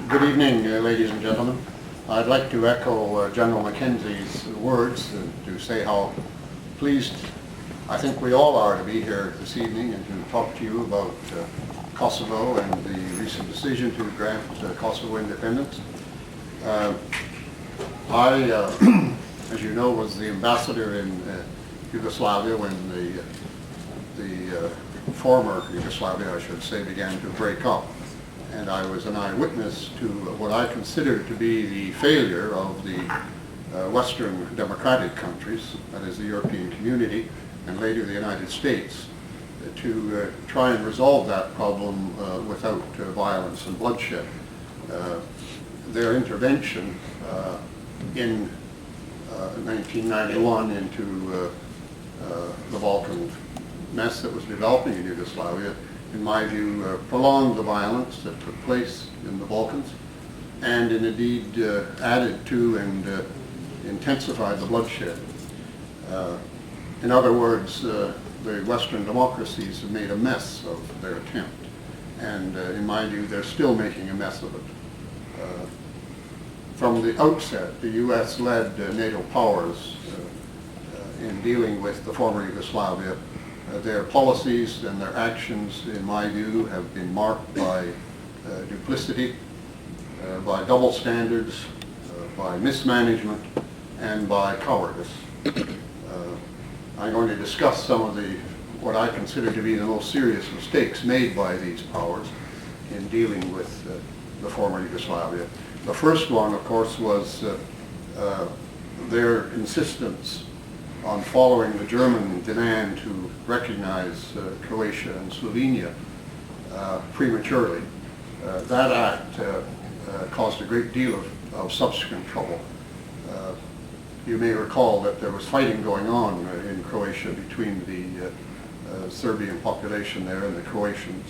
Good evening, ladies and gentlemen. I'd like to echo General Mackenzie's words to say how pleased I think we all are to be here this evening and to talk to you about Kosovo and the recent decision to grant Kosovo independence. I, as you know, was the ambassador in Yugoslavia when the former Yugoslavia, I should say, began to break up. And I was an eyewitness to what I consider to be the failure of the Western democratic countries, that is the European community, and later the United States, to try and resolve that problem without violence and bloodshed. Their intervention in 1991 into the Balkan mess that was developing in Yugoslavia, in my view, prolonged the violence that took place in the Balkans, and indeed added to and intensified the bloodshed. In other words, the Western democracies have made a mess of their attempt, and in my view, they're still making a mess of it. From the outset, the U.S. led NATO powers in dealing with the former Yugoslavia. Their policies and their actions, in my view, have been marked by duplicity, by double standards, by mismanagement, and by cowardice. I'm going to discuss some of what I consider to be the most serious mistakes made by these powers in dealing with the former Yugoslavia. The first one, of course, was their insistence on following the German demand to recognize Croatia and Slovenia prematurely. That act caused a great deal of subsequent trouble. You may recall that there was fighting going on in Croatia between the Serbian population there and the Croatians.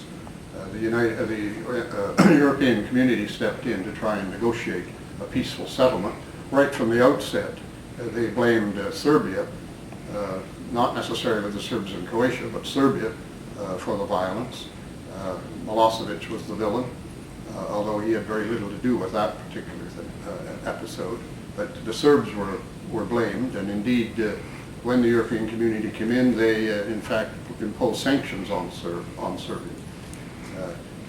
The European community stepped in to try and negotiate a peaceful settlement. Right from the outset, they blamed Serbia, not necessarily the Serbs in Croatia, but Serbia for the violence. Milosevic was the villain, although he had very little to do with that particular episode. But the Serbs were blamed, and indeed, when the European community came in, they in fact imposed sanctions on Serbia.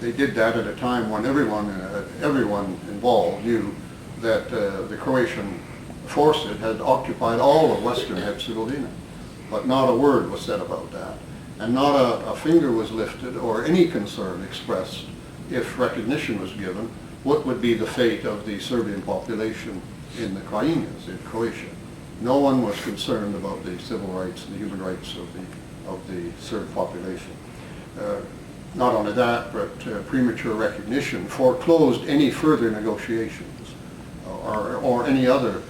They did that at a time when everyone involved knew that the Croatian forces had occupied all of Western Herzegovina, but not a word was said about that, and not a finger was lifted or any concern expressed, if recognition was given, what would be the fate of the Serbian population in the Krajinas, in Croatia. No one was concerned about the civil rights and the human rights of the Serb population. Not only that, but premature recognition foreclosed any further negotiations or any other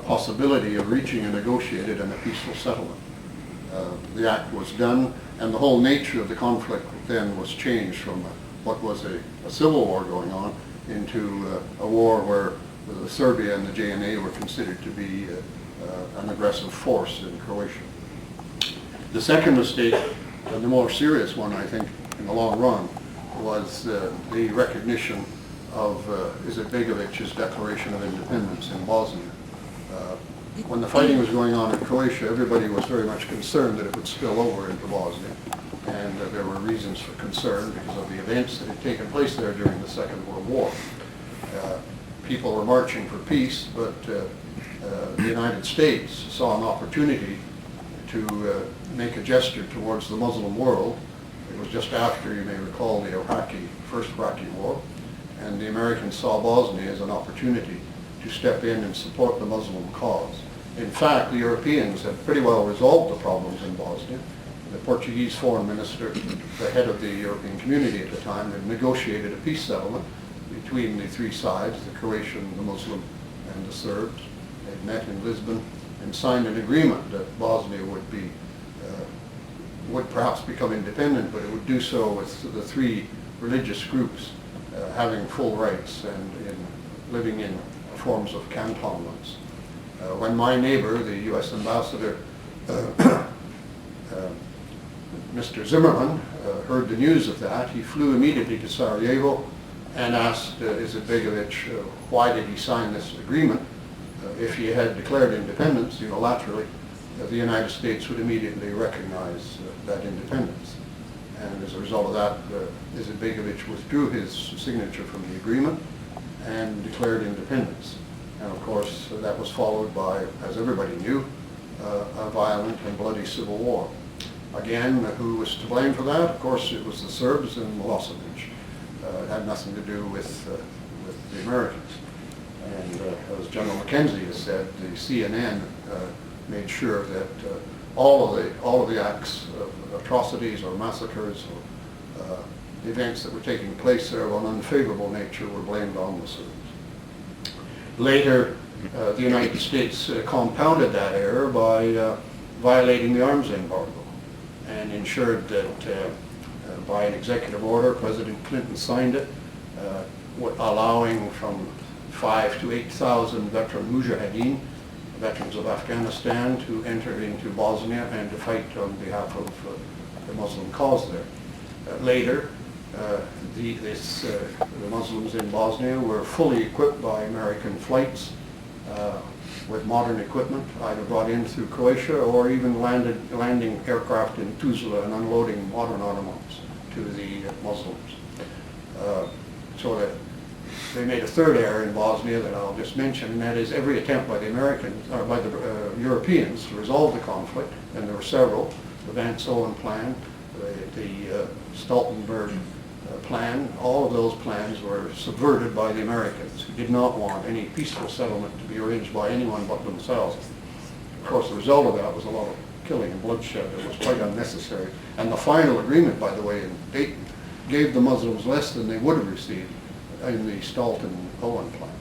possibility of reaching a negotiated and a peaceful settlement. The act was done, and the whole nature of the conflict then was changed from what was a civil war going on into a war where Serbia and the JNA were considered to be an aggressive force in Croatia. The second mistake, and the more serious one, I think, in the long run, was the recognition of Izetbegović's declaration of independence in Bosnia. When the fighting was going on in Croatia, everybody was very much concerned that it would spill over into Bosnia, and there were reasons for concern because of the events that had taken place there during the Second World War. People were marching for peace, but the United States saw an opportunity to make a gesture towards the Muslim world. It was just after, you may recall, the first Iraqi war, and the Americans saw Bosnia as an opportunity to step in and support the Muslim cause. In fact, the Europeans had pretty well resolved the problems in Bosnia. The Portuguese foreign minister, the head of the European community at the time, had negotiated a peace settlement between the three sides, the Croatian, the Muslim, and the Serbs. They met in Lisbon and signed an agreement that Bosnia would perhaps become independent, but it would do so with the three religious groups having full rights and living in forms of cantonments. When my neighbor, the U.S. ambassador, Mr. Zimmerman, heard the news of that, he flew immediately to Sarajevo and asked Izetbegovic why did he sign this agreement. If he had declared independence unilaterally, the United States would immediately recognize that independence. And as a result of that, Izetbegovic withdrew his signature from the agreement and declared independence. And of course, that was followed by, as everybody knew, a violent and bloody civil war. Again, who was to blame for that? Of course, it was the Serbs and Milosevic. It had nothing to do with the Americans. And as General Mackenzie has said, the CNN made sure that all of the acts of atrocities or massacres or events that were taking place there of an unfavorable nature were blamed on the Serbs. Later, the United States compounded that error by violating the arms embargo and ensured that by an executive order, President Clinton signed it, allowing from 5,000 to 8,000 veteran mujahideen, veterans of Afghanistan, to enter into Bosnia and to fight on behalf of the Muslim cause there. Later, the Muslims in Bosnia were fully equipped by American flights with modern equipment, either brought in through Croatia or even landing aircraft in Tuzla and unloading modern armaments to the Muslims. So that they made a third error in Bosnia that I'll just mention, and that is every attempt by the Americans, or by the Europeans, to resolve the conflict, and there were several, the Vance Owen plan, the Stoltenberg plan, all of those plans were subverted by the Americans, who did not want any peaceful settlement to be arranged by anyone but themselves. Of course, the result of that was a lot of killing and bloodshed that was quite unnecessary. And the final agreement, by the way, in Dayton, gave the Muslims less than they would have received in the Stoltenberg-Owen plan.